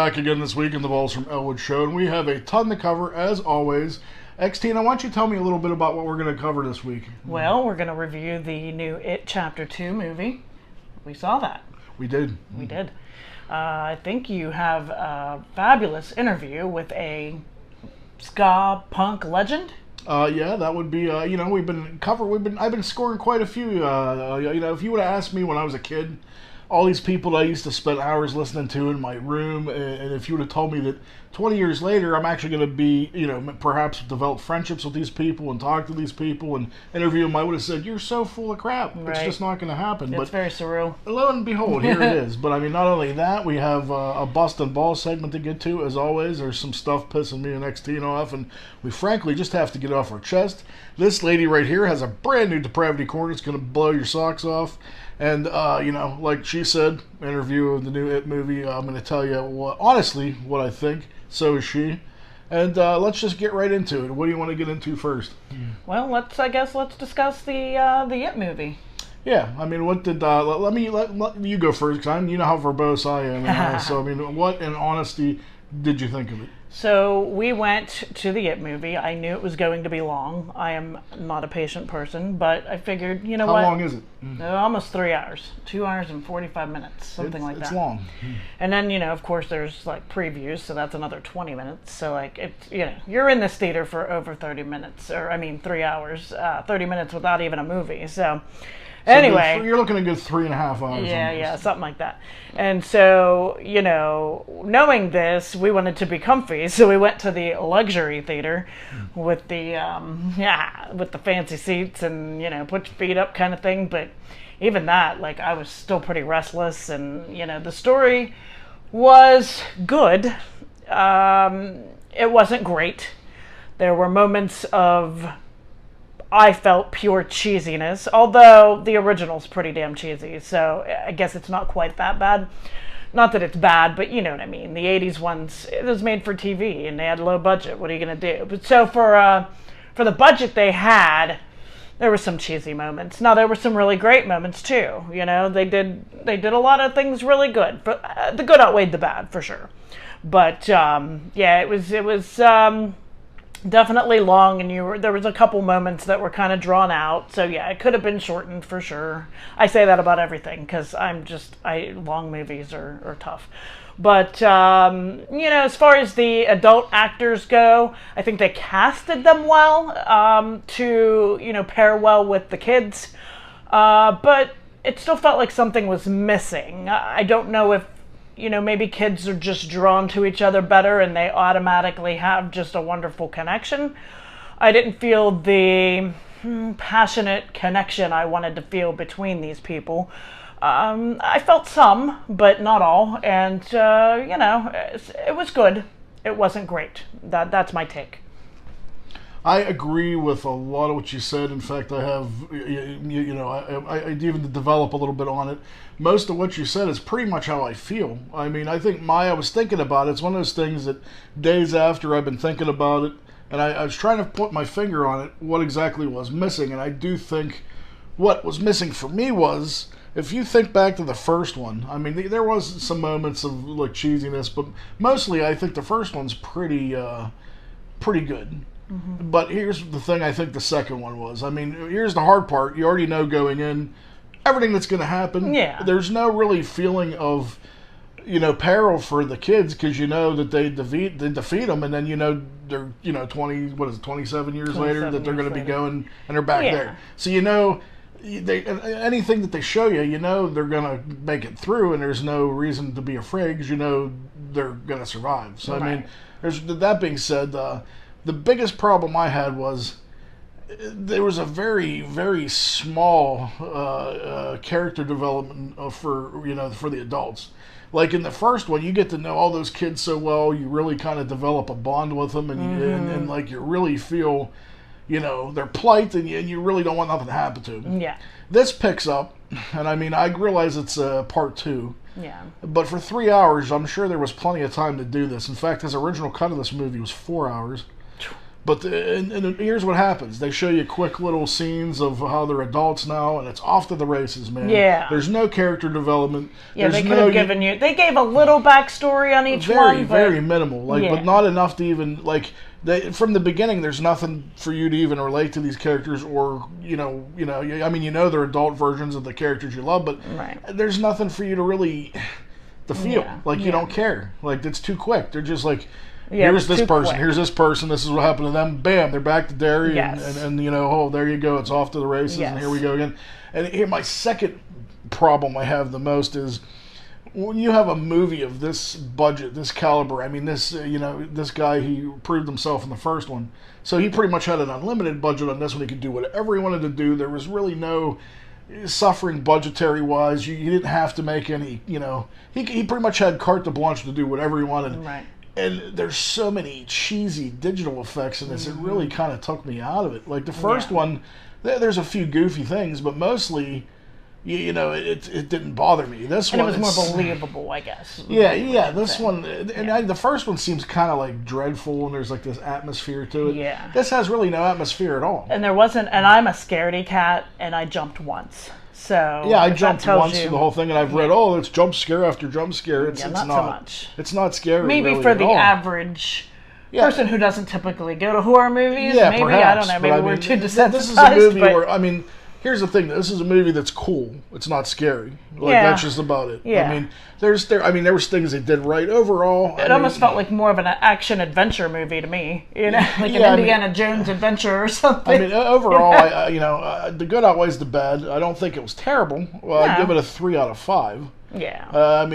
Back again this week in the Balls from Ellwood show, and we have a ton to cover as always. XT, why don't you tell me a little bit about what we're going to cover this week? Well, we're going to review the new It Chapter 2 movie. We saw that. We did. We did. I think you have a fabulous interview with a ska punk legend. Yeah, that would be. I've been scoring quite a few. If you would have asked me when I was a kid, all these people that I used to spend hours listening to in my room, and if you would have told me that 20 years later I'm actually going to be, perhaps develop friendships with these people and talk to these people and interview them, I would have said, you're so full of crap. Right. It's just not going to happen. It's very surreal. Lo and behold, here it is. But I mean, not only that, we have a bust and ball segment to get to, as always. There's some stuff pissing me and XT off, and we frankly just have to get it off our chest. This lady right here has a brand new Depravity Corner. It's going to blow your socks off. And, like she said, interview of the new It movie, I'm going to tell you honestly what I think. So is she. And let's just get right into it. What do you want to get into first? Well, let's discuss the It movie. Yeah, I mean, what did, let you go first, because you know how verbose I am. So, I mean, what in honesty did you think of it? So we went to the It movie. I knew it was going to be long. I am not a patient person, but I figured, what? How long is it? Almost 3 hours. 2 hours and 45 minutes, something like that. It's long. And then, of course, there's like previews, so that's another 20 minutes. So like, you're in this theater for over 30 minutes, 3 hours, 30 minutes without even a movie. So anyway, you're looking at a good 3.5 hours. Yeah, something like that. And so, knowing this, we wanted to be comfy, so we went to the luxury theater with the with the fancy seats and put your feet up kind of thing. But even that, like, I was still pretty restless, and the story was good. It wasn't great. There were moments of, I felt, pure cheesiness, although the original's pretty damn cheesy, so I guess it's not quite that bad. Not that it's bad, but you know what I mean. The 80s ones, it was made for TV, and they had low budget. What are you going to do? But so for the budget they had, there were some cheesy moments. Now, there were some really great moments, too. They did a lot of things really good. But the good outweighed the bad, for sure. But, it was definitely long, and there was a couple moments that were kind of drawn out. So yeah, it could have been shortened for sure. I say that about everything because long movies are tough. But as far as the adult actors go, I think they casted them well to pair well with the kids. But it still felt like something was missing. I don't know if maybe kids are just drawn to each other better and they automatically have just a wonderful connection. I didn't feel the passionate connection I wanted to feel between these people. I felt some, but not all. And, it was good. It wasn't great. That's my take. I agree with a lot of what you said. In fact, I have, I even to develop a little bit on it. Most of what you said is pretty much how I feel. I mean, I think I was thinking about it. It's one of those things that days after I've been thinking about it, and I was trying to put my finger on it, what exactly was missing. And I do think what was missing for me was, if you think back to the first one, I mean, there was some moments of like cheesiness, but mostly I think the first one's pretty good. Mm-hmm. But here's the thing I think the second one was. I mean, here's the hard part. You already know going in everything that's going to happen. Yeah. There's no really feeling of, peril for the kids because that they defeat them, and then they're 27 years later that they're going to be going and they're back there. So anything that they show you, they're going to make it through, and there's no reason to be afraid because they're going to survive. So right. I mean, that being said, the biggest problem I had was there was a very, very small character development for the adults. Like in the first one, you get to know all those kids so well, you really kind of develop a bond with them, and and like you really feel, their plight, and you really don't want nothing to happen to them. Yeah. This picks up, and I mean, I realize it's part 2. Yeah. But for 3 hours, I'm sure there was plenty of time to do this. In fact, his original cut of this movie was 4 hours. But and here's what happens. They show you quick little scenes of how they're adults now, and it's off to the races, man. Yeah. There's no character development. Yeah, There's they could have given you... They gave a little backstory on each one, but... Very minimal. Like, Yeah. but not enough to even, like... from the beginning, there's nothing for you to even relate to these characters, or I mean, they're adult versions of the characters you love, but Right. there's nothing for you to really to feel. Yeah, Like you don't care. Like it's too quick. They're just like, Yeah, here's it's this too person, quick. here's this person, this is what happened to them. Bam, they're back to Derry, Yes. and oh, there you go, it's off to the races, and Yes. here we go again. And here, my second problem I have the most is, when you have a movie of this budget, this caliber, I mean, this guy, he proved himself in the first one. So he pretty much had an unlimited budget on this one. He could do whatever he wanted to do. There was really no suffering budgetary-wise. You didn't have to make any, he pretty much had carte blanche to do whatever he wanted. Right. And there's so many cheesy digital effects in this. It really kind of took me out of it. Like the first one, there's a few goofy things, but mostly... it didn't bother me. This And one, it was more believable, I guess. Yeah. This one, and the first one seems kind of like dreadful, and there's like this atmosphere to it. Yeah. This has really no atmosphere at all. And there wasn't, and I'm a scaredy cat, and I jumped once. So Yeah, I if that jumped tells once you- through the whole thing, and I've read, it's jump scare after jump scare. It's Yeah, it's not not so much. It's not scary. Maybe really for at the all. average Yeah. person who doesn't typically go to horror movies. Yeah, maybe perhaps, I don't know. but Maybe I we're mean, too desensitized. This is a movie but where, I mean, here's the thing. This is a movie that's cool. It's not scary. Like Yeah. that's just about it. Yeah. I mean, there was things they did right overall. it almost felt like more of an action adventure movie to me. Like an Yeah, I mean- Indiana Jones adventure or something. I mean, overall, the good outweighs the bad. I don't think it was terrible. Well, I'd No. give it a 3 out of 5. yeah. I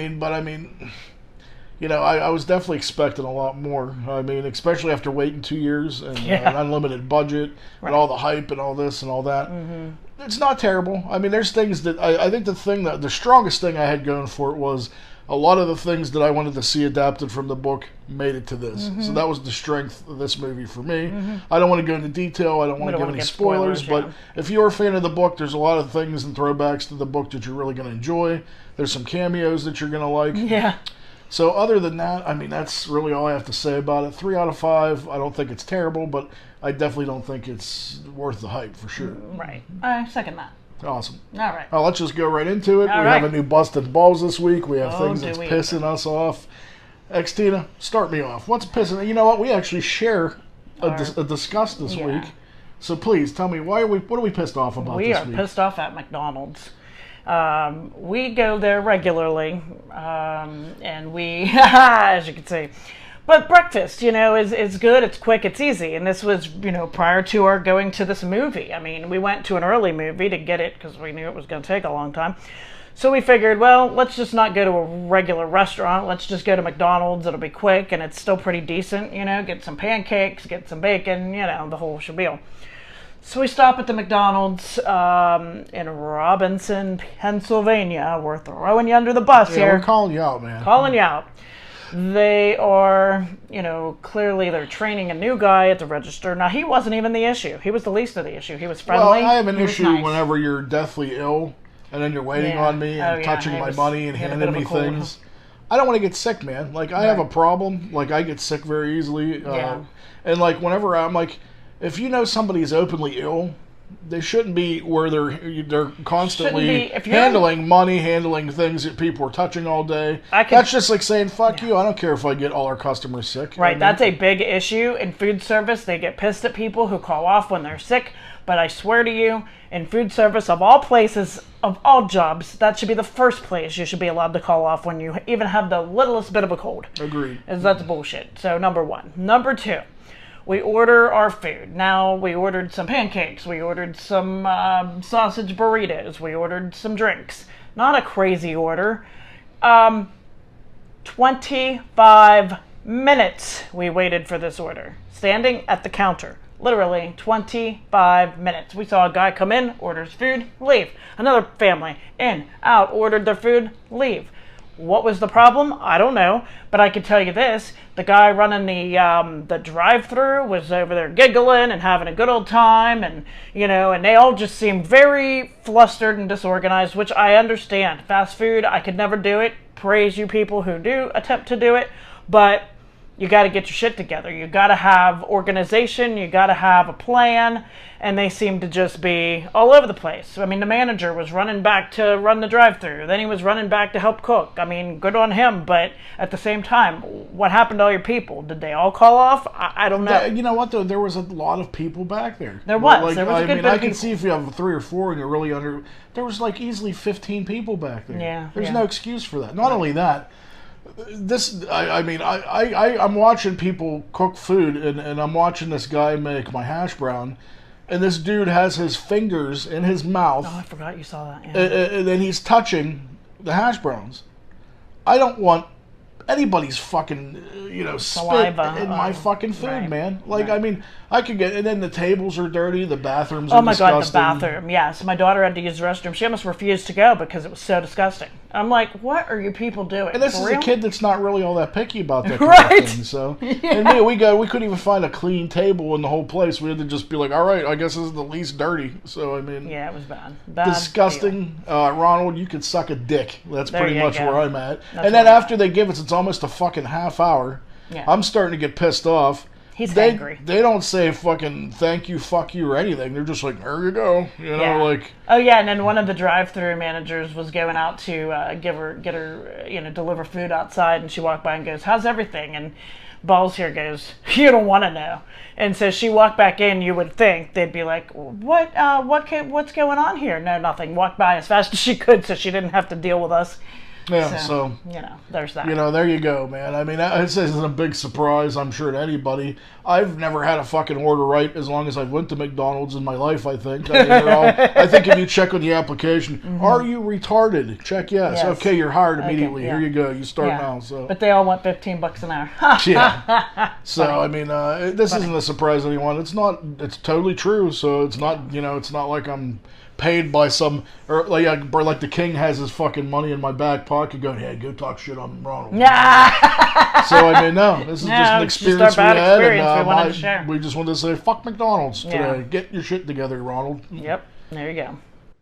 was definitely expecting a lot more. I mean, especially after waiting 2 years and Yeah. an unlimited budget and all the hype and all this and all that. Mm-hmm. It's not terrible. I mean, there's things that I think the strongest thing I had going for it was a lot of the things that I wanted to see adapted from the book made it to this. Mm-hmm. So that was the strength of this movie for me. I don't want to go into detail. I don't want to don't give wanna any give spoilers, spoilers, but if you're a fan of the book, there's a lot of things and throwbacks to the book that you're really going to enjoy. There's some cameos that you're going to like. Yeah. So other than that, I mean, that's really all I have to say about it. 3 out of 5. I don't think it's terrible, but I definitely don't think it's worth the hype for sure. Right. I second that. Awesome. All right. Let's just go right into it. All We right. have a new busted balls this week. We have Oh, things do that's we pissing us off. Tina, start me off. What's pissing? You know what? We actually share a disgust this Yeah. week. So please tell me what are we pissed off about We this are week? pissed off at McDonald's. We go there regularly, and we, as you can see, but breakfast, is good. It's quick. It's easy. And this was, prior to our going to this movie. I mean, we went to an early movie to get it because we knew it was going to take a long time. So we figured, well, let's just not go to a regular restaurant. Let's just go to McDonald's. It'll be quick, and it's still pretty decent. Get some pancakes, get some bacon, the whole spiel. So we stop at the McDonald's in Robinson, Pennsylvania. We're throwing you under the bus Yeah, here. we're calling you out, man. Calling you out. They are, clearly they're training a new guy at the register. Now, he wasn't even the issue. He was the least of the issue. He was friendly. Well, I have an He was issue nice. whenever you're deathly ill and then you're waiting Yeah. on me and Oh, yeah, touching he my was- money and he had a handing bit of me a cold. things. I don't want to get sick, man. Like, I have a problem. Like, I get sick very easily. Yeah. And, like, whenever I'm like, if somebody's openly ill, they shouldn't be where they're constantly Shouldn't be- if you're- handling money, handling things that people are touching all day. That's just like saying, fuck you. I don't care if I get all our customers sick. Right, that's a big issue in food service. They get pissed at people who call off when they're sick. But I swear to you, in food service, of all places, of all jobs, that should be the first place you should be allowed to call off when you even have the littlest bit of a cold. Agreed. That's bullshit. So, number one. Number two, we order our food. Now, we ordered some pancakes. We ordered some sausage burritos. We ordered some drinks. Not a crazy order. 25 minutes we waited for this order. Standing at the counter. Literally 25 minutes. We saw a guy come in, orders food, leave. Another family in, out, ordered their food, leave. What was the problem? I don't know, but I can tell you this: the guy running the drive-through was over there giggling and having a good old time, and and they all just seemed very flustered and disorganized, which I understand. Fast food, I could never do it. Praise you people who do attempt to do it, but you got to get your shit together. You got to have organization. You got to have a plan. And they seem to just be all over the place. I mean, the manager was running back to run the drive-thru. Then he was running back to help cook. I mean, good on him. But at the same time, what happened to all your people? Did they all call off? I don't know. You know what, though? There was a lot of people back there. There was. Like, There was a good bit I of can people. see if you have 3 or 4 and you're really under... There was like easily 15 people back there. Yeah. There's no excuse for that. Not only that, I'm watching people cook food, and I'm watching this guy make my hash brown, and this dude has his fingers in his mouth. Oh, I forgot you saw that. Yeah. And then he's touching the hash browns. I don't want anybody's fucking, Saliva spit in my fucking food, right, man. Like, right. I mean, I could get, and then the tables are dirty, the bathrooms Oh are my disgusting. God, the bathroom. Yes, my daughter had to use the restroom. She almost refused to go because it was so disgusting. I'm like, what are you people doing? And this For is real? a kid that's not really all that picky about that kind Right. of thing. So, Yeah. and we couldn't even find a clean table in the whole place. We had to just be like, all right, I guess this is the least dirty. So, I mean, Yeah, it was bad. Bad disgusting. Ronald, you could suck a dick. That's There pretty you much go. where I'm at. That's And then where I'm after they give us, it's almost a fucking half hour. Yeah. I'm starting to get pissed off. He's They angry. they don't say fucking thank you, fuck you, or anything. They're just like, there you go. You know, Yeah. like. Oh yeah, and then one of the drive-through managers was going out to get her, deliver food outside, and she walked by and goes, "How's everything?" And Balls here goes, "You don't want to know." And so she walked back in. You would think they'd be like, what's going on here? No, nothing. Walked by as fast as she could, so she didn't have to deal with us. Yeah, so there's that. there you go, man. I mean, this isn't a big surprise, I'm sure, to anybody. I've never had a fucking order right as long as I've went to McDonald's in my life, I think. I mean, I think if you check on the application, are you retarded? Check yes. Yes. Okay, you're hired immediately. yeah. Here you go. You start Yeah. now. So. But they all want $15 an hour. Yeah. So I mean, this isn't a surprise to anyone. It's not. It's totally true. So it's not. It's not like I'm paid by some, or like the king has his fucking money in my back pocket going, hey, go talk shit on Ronald. Yeah. So I mean, no, this is No, just an it's just experience our bad we had, experience and we wanted to share. we just wanted to say fuck McDonald's today. Yeah. Get your shit together, Ronald. Yep. There you go.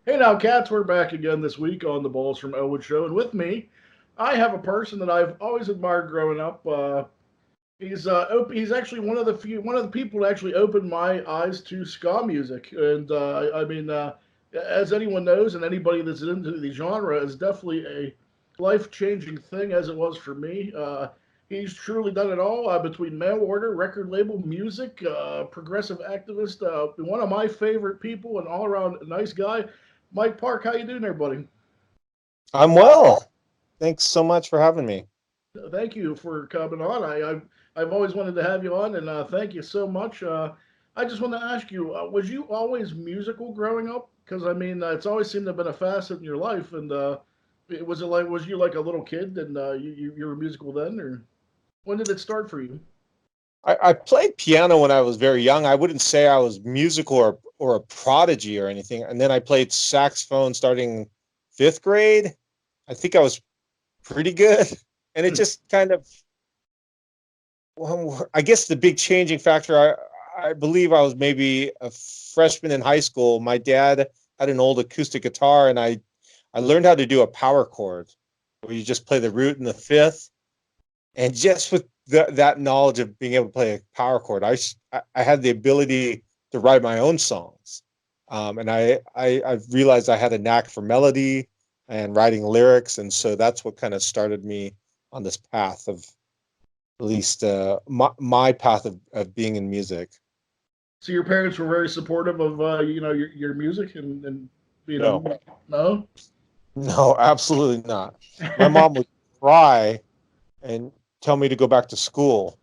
Hey now, cats, we're back again this week on the Balls from Ellwood show, and with me, I have a person that I've always admired growing up. He's actually one of the people that actually opened my eyes to ska music, and I mean, as anyone knows, and anybody that's into the genre, is definitely a life-changing thing, as it was for me. He's truly done it all, between mail order, record label, music, progressive activist. One of my favorite people, and all-around nice guy. Mike Park, how you doing there, buddy? I'm well. Thanks so much for having me. Thank you for coming on. I've always wanted to have you on, and thank you so much. I just want to ask you, was you always musical growing up? Because I mean, it's always seemed to have been a facet in your life. And was you like a little kid, and you were musical then, or when did it start for you? I played piano when I was very young. I wouldn't say I was musical or a prodigy or anything. And then I played saxophone starting 5th grade. I think I was pretty good. And it just kind of, I guess the big changing factor, I believe I was maybe a freshman in high school. My dad had an old acoustic guitar, and I learned how to do a power chord where you just play the root and the 5th. And just with that knowledge of being able to play a power chord, I had the ability to write my own songs. And I realized I had a knack for melody and writing lyrics. And so that's what kind of started me on this path of, at least my path of being in music. So your parents were very supportive of your music, and No, absolutely not. My mom would cry and tell me to go back to school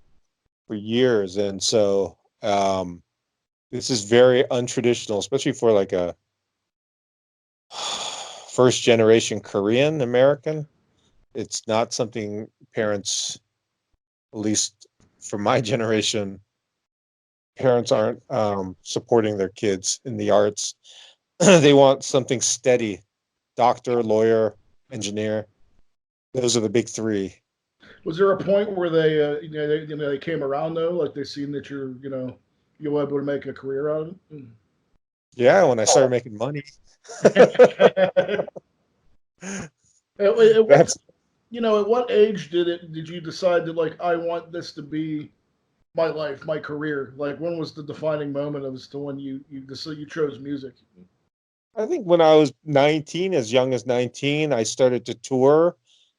for years, and so this is very untraditional, especially for like a first generation Korean American. It's not something parents, at least for my generation, parents aren't supporting their kids in the arts. They want something steady: doctor, lawyer, engineer. Those are the big three. Was there a point where they came around though, like they seen that you're were able to make a career out of it? Yeah, when I started making money. At what age did you decide that like I want this to be my life, my career? Like when was the defining moment as to when you chose music? I think when I was 19, as young as 19, I started to tour,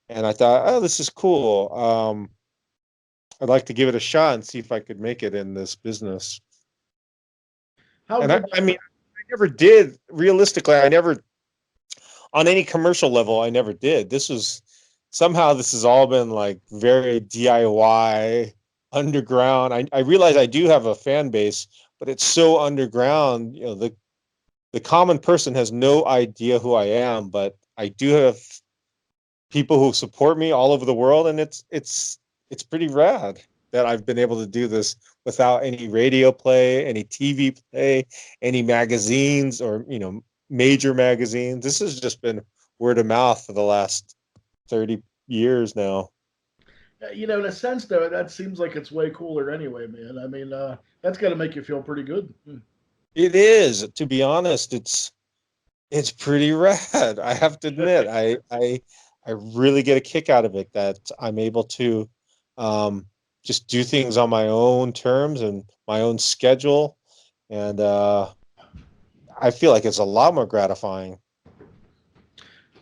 and I thought, oh, this is cool. I'd like to give it a shot and see if I could make it in this business. How And did I that? mean, I never did. Realistically, I never, on any commercial level, I never did. This has all been like very DIY, underground. I realize I do have a fan base, but it's so underground. The common person has no idea who I am, but I do have people who support me all over the world, and it's pretty rad that I've been able to do this without any radio play, any TV play, any magazines or major magazines. This has just been word of mouth for the last 30 years now. In a sense, though, that seems like it's way cooler anyway, man. I mean, that's got to make you feel pretty good. It is, to be honest, it's pretty rad. I have to admit, I really get a kick out of it that I'm able to um, just do things on my own terms and my own schedule, and I feel like it's a lot more gratifying.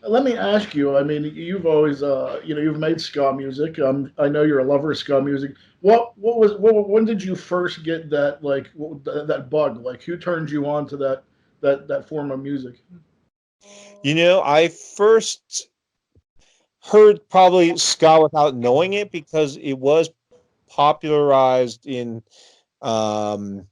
Let me ask you. I mean, you've always, you've made ska music. I know you're a lover of ska music. When did you first get that that bug? Like, who turned you on to that form of music? I first heard probably ska without knowing it because it was popularized um,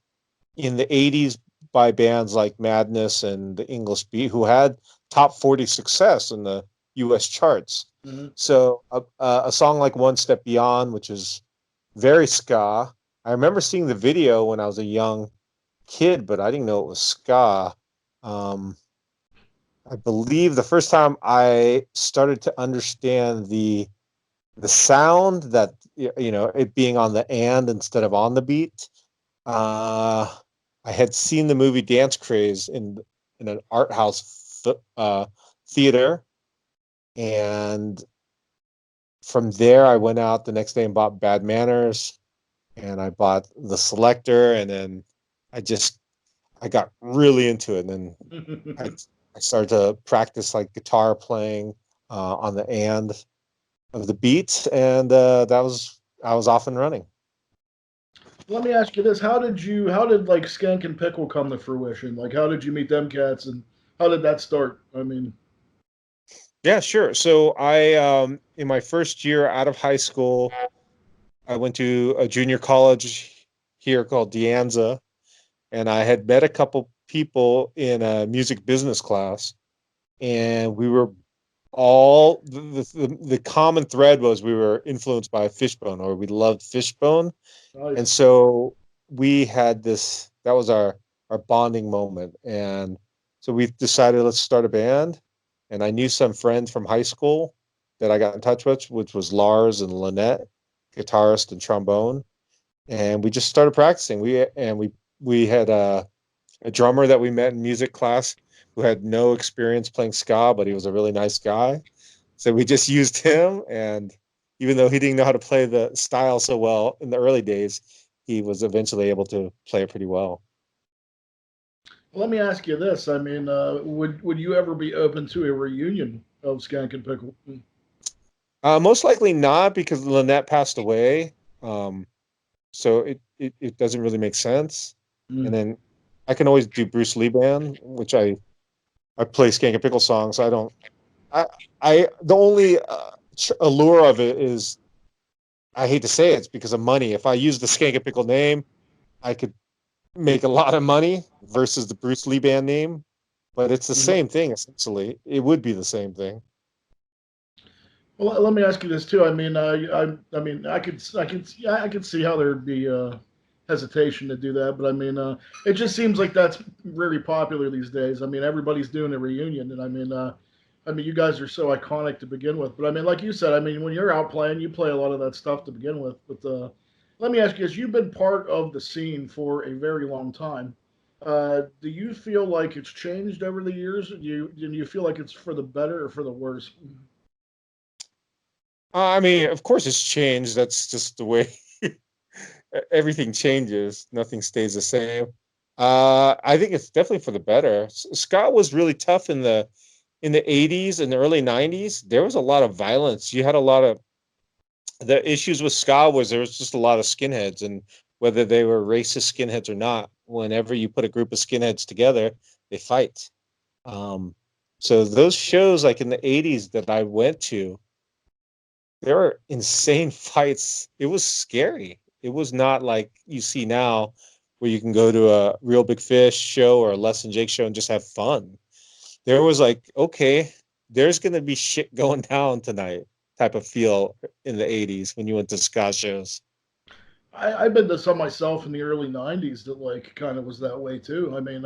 in the 80s by bands like Madness and the English Beat, who had top 40 success in the US charts. Hmm. So a song like One Step Beyond, which is very ska. I remember seeing the video when I was a young kid, but I didn't know it was ska. Um, I believe the first time I started to understand the sound that it being on the and instead of on the beat. Uh, I had seen the movie Dance Craze in an art house theater, and from there I went out the next day and bought Bad Manners, and I bought The Selector, and then I got really into it, and then I I started to practice like guitar playing on the and of the beat, and I was off and running. Let me ask you this: how did like Skankin Pickle come to fruition? Like, how did you meet them cats, and how did that start? I mean, Yeah, sure. So I in my first year out of high school, I went to a junior college here called De Anza, and I had met a couple people in a music business class, and we were all the common thread was we were influenced by Fishbone, or we loved Fishbone, and nice. so we had this. That was our bonding moment, and so we decided let's start a band. And I knew some friends from high school that I got in touch with, which was Lars and Lynette, guitarist and trombone, and we just started practicing. We had a drummer that we met in music class who had no experience playing ska, but he was a really nice guy. So we just used him, and even though he didn't know how to play the style so well in the early days, he was eventually able to play it pretty well. Let me ask you this: I mean, would you ever be open to a reunion of Skankin Pickle? Most likely not because Lynette passed away. Um, so it doesn't really make sense. And Mm. then I can always do Bruce Lee band, which I play Skank and Pickle songs. I don't. I the only allure of it is I hate to say it, it's because of money. If I use the Skank and Pickle name, I could make a lot of money versus the Bruce Lee band name. But it's the Mhm. same thing essentially. It would be the same thing. Well, let me ask you this too. I mean, I mean, I could see how there'd be hesitation to do that, but I mean, it just seems like that's really popular these days. I mean, everybody's doing a reunion, and I mean, you guys are so iconic to begin with. But I mean, like you said, I mean, when you're out playing, you play a lot of that stuff to begin with. But let me ask you this: you've been part of the scene for a very long time. Do you feel like it's changed over the years? Do you feel like it's for the better or for the worse? I mean, of course, it's changed. That's just the way everything changes. Nothing stays the same. I think it's definitely for the better. Scott was really tough in the 80s and the early 90s. There was a lot of violence. You had a lot of the issues with ska was there was just a lot of skinheads, and whether they were racist skinheads or not, whenever you put a group of skinheads together, they fight. Um, so those shows like in the 80s that I went to, there were insane fights. It was scary. It was not like you see now where you can go to a Real Big Fish show or a Less Than Jake show and just have fun. There was like, okay, there's gonna be shit going down tonight type of feel in the 80s when you went to ska shows. I've been to some myself in the early '90s that like kind of was that way too. I mean,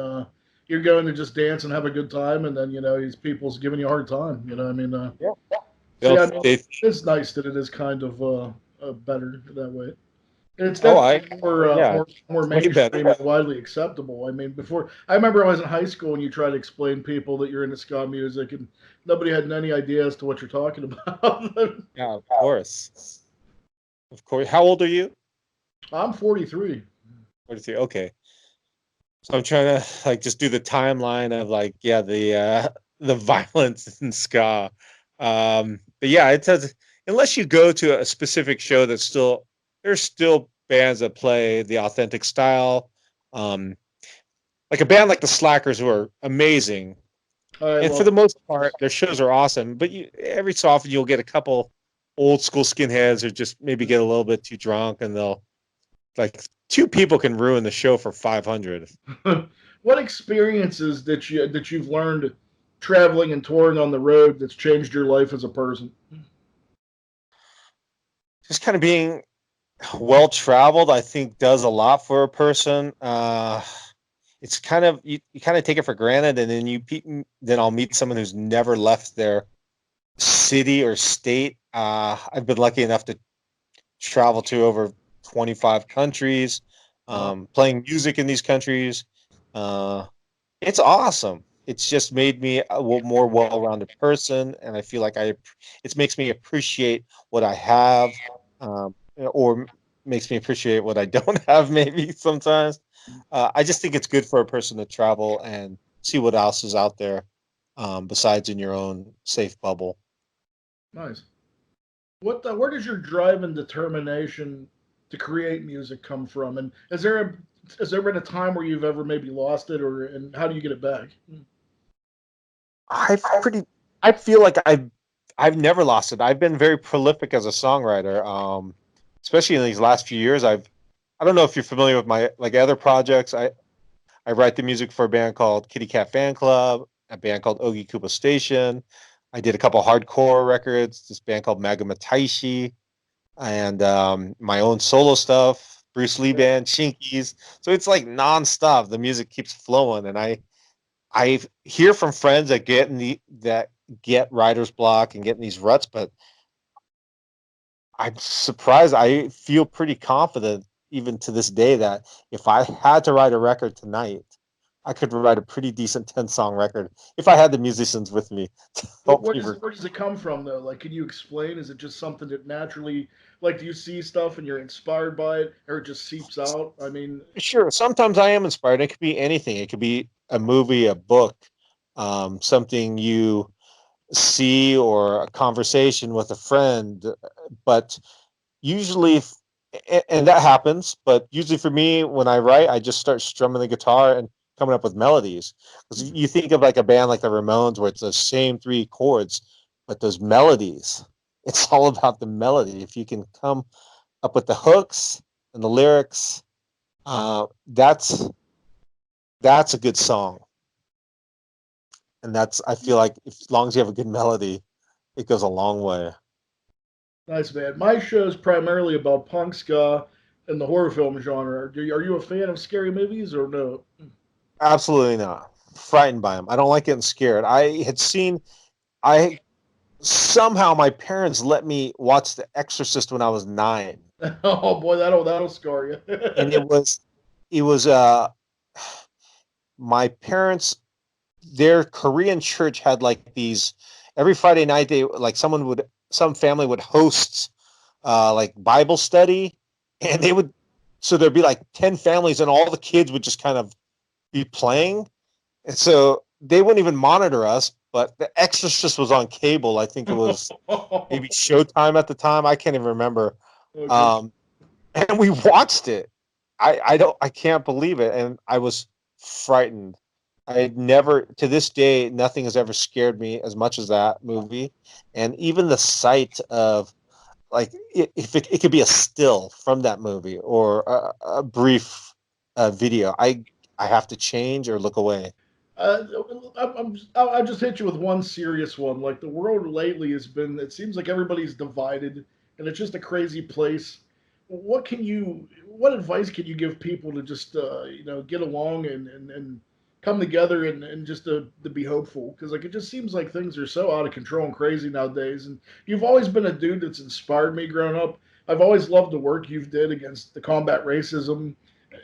you're going to just dance and have a good time, and then these people's giving you a hard time. I mean, Yeah. so They'll, yeah, I mean, they it's nice that it is kind of better that way. And it's oh I definitely more yeah, more it's way better. mainstream and widely acceptable. I mean, before I remember I was in high school and you try to explain people that you're into ska music and nobody had any idea as to what you're talking about. Yeah, of course. Of course. How old are you? I'm 43. 43. Okay. So I'm trying to like just do the timeline of like, yeah, the violence in ska. But yeah, it says unless you go to a specific show that's still there's still bands that play the authentic style. Um, like a band like the Slackers who are amazing. I And for love the most part, their shows are awesome. But every so often you'll get a couple old school skinheads or just maybe get a little bit too drunk and they'll like two people can ruin the show for 500. what experiences that you've learned traveling and touring on the road that's changed your life as a person? Just kind of being well traveled, I think, does a lot for a person. It's kind of you kind of take it for granted, and then then I'll meet someone who's never left their city or state. I've been lucky enough to travel to over 25 countries, Wow, playing music in these countries. Uh, it's awesome. It's just made me a more well-rounded person, and I feel like it makes me appreciate what I have, or makes me appreciate what I don't have. Maybe sometimes, I just think it's good for a person to travel and see what else is out there, besides in your own safe bubble. nice. Where does your drive and determination to create music come from? And has there been a time where you've ever maybe lost it, or and how do you get it back? I pretty, I feel like I've never lost it. I've been very prolific as a songwriter, especially in these last few years. I don't know if you're familiar with my like other projects. I write the music for a band called Kitty Cat Fan Club, a band called Ogie Koopa Station. I did a couple hardcore records, this band called Magama Taishi, and my own solo stuff, Bruce Lee Yeah, band, Chinkies. So it's like nonstop. The music keeps flowing, and I hear from friends that get writer's block and get in these ruts, but I'm surprised. I feel pretty confident even to this day that if I had to write a record tonight, I could write a pretty decent 10-song record if I had the musicians with me to help me. where does it come from though? Like, can you explain? Is it just something that naturally, like, do you see stuff and you're inspired by it, or it just seeps out? I mean, Sure, sometimes I am inspired. It could be anything. It could be a movie, a book, something you see, or a conversation with a friend. But usually, and that happens, but usually for me, when I write, I just start strumming the guitar and coming up with melodies. Because you think of like a band like the Ramones, where it's the same three chords, but those melodies, it's all about the melody. If you can come up with the hooks and the lyrics, uh, that's that's a good song. And that's I feel like as long as you have a good melody, it goes a long way. nice man. My show is primarily about punk ska and the horror film genre. Are you a fan of scary movies or no? Absolutely not. Frightened by them. I don't like getting scared. I somehow my parents let me watch The Exorcist when I was 9, oh boy, that'll scar you. and it was my parents, their Korean church had like these every Friday night. They like someone would some family would host like Bible study, and they would, so there'd be like 10 families, and all the kids would just kind of be playing, and so they wouldn't even monitor us. But The Exorcist was on cable. I think it was maybe Showtime at the time. I can't even remember. Okay. And we watched it. I can't believe it, and I was frightened. I had never, to this day, nothing has ever scared me as much as that movie, and even the sight of, like, if it could be a still from that movie or a brief video, I have to change or look away. Uh, I'll just hit you with one serious one. Like the world lately has been, it seems like everybody's divided, and it's just a crazy place. What advice can you give people to just, get along and come together and just to be hopeful? Because like it just seems like things are so out of control and crazy nowadays. And you've always been a dude that's inspired me growing up. I've always loved the work you've did against the combat racism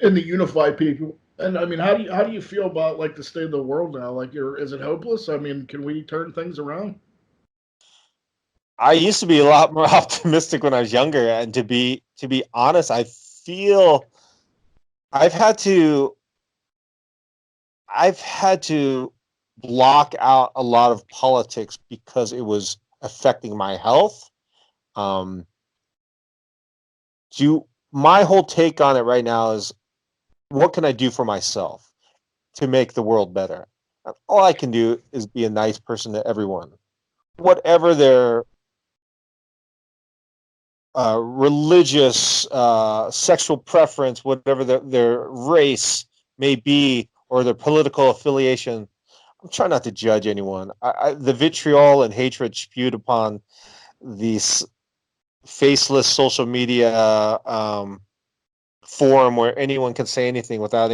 and to unify people. And I mean, how do you feel about like the state of the world now? Like, is it hopeless? I mean, can we turn things around? I used to be a lot more optimistic when I was younger, and to be honest, I feel I've had to I've had to block out a lot of politics because it was affecting my health. Um, my whole take on it right now is, what can I do for myself to make the world better? All I can do is be a nice person to everyone, whatever their religious, sexual preference, whatever their race may be, or their political affiliation. I'm trying not to judge anyone. The vitriol and hatred spewed upon these faceless social media forum where anyone can say anything without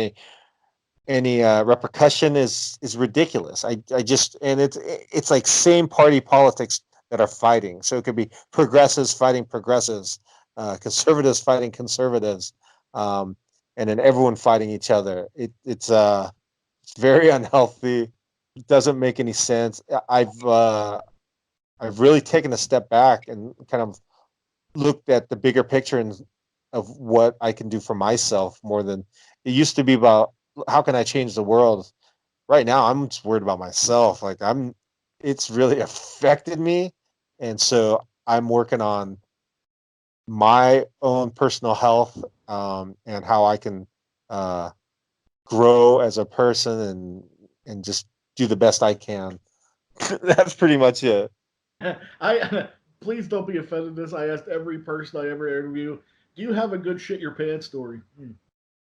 any repercussion is ridiculous. I just, and it's like same party politics that are fighting. So it could be progressives fighting progressives, conservatives fighting conservatives, and then everyone fighting each other. It's very unhealthy. It doesn't make any sense. I've really taken a step back and kind of looked at the bigger picture and of what I can do for myself more than it used to be about how can I change the world. Right now, I'm just worried about myself. Like it's really affected me, and so I'm working on my own personal health, and how I can uh, grow as a person and just do the best I can. That's pretty much it. I please don't be offended. This I asked every person I ever interview. Do you have a good shit your pants story?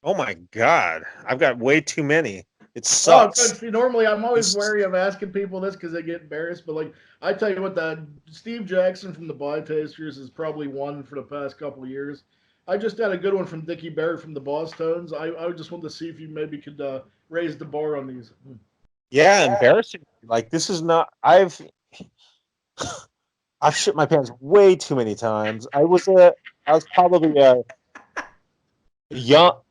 Oh my god, I've got way too many. It Oh, sucks. good. See, normally I'm always It's wary of asking people this because they get embarrassed. But like, I tell you what, that Steve Jackson from the Buy Tasters is probably one for the past couple of years. I just had a good one from Dickie Berry from the Boss Tones. I just wanted to see if you maybe could raise the bar on these. Yeah, embarrassing. Like this is not. I've shit my pants way too many times. I was probably a young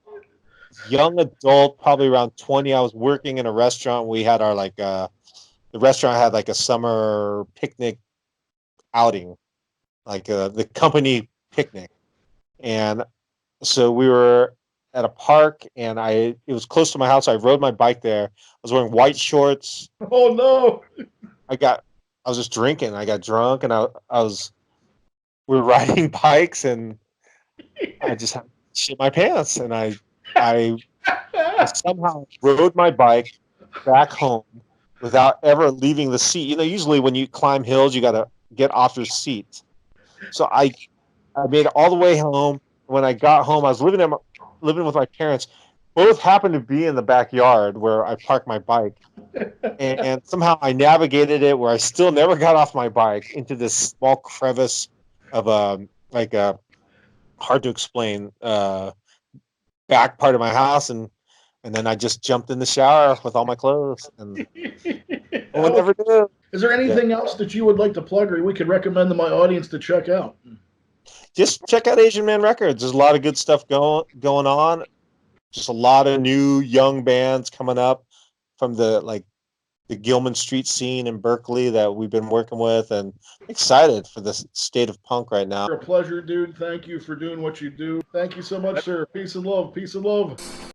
young adult, probably around 20. I was working in a restaurant. We had our the restaurant had like a summer picnic outing, like the company picnic, and so we were at a park, and it was close to my house. I rode my bike there. I was wearing white shorts. Oh no! I got I was just drinking. I got drunk, and I was we were riding bikes, and I just had to shit my pants, and I somehow rode my bike back home without ever leaving the seat. You know, usually when you climb hills, you got to get off your seat. So I made it all the way home. When I got home, I was living with my parents. Both happened to be in the backyard where I parked my bike, and somehow I navigated it where I still never got off my bike into this small crevice of a hard to explain back part of my house, and then I just jumped in the shower with all my clothes, and no one Oh, ever knew. is there Yeah, anything else that you would like to plug or we could recommend to my audience to check out? just check out Asian Man Records. There's a lot of good stuff going on. Just a lot of new young bands coming up from the like the Gilman Street scene in Berkeley that we've been working with, and excited for the state of punk right now. A pleasure, dude. Thank you for doing what you do. Thank you so much, sir. Peace and love. Peace and love.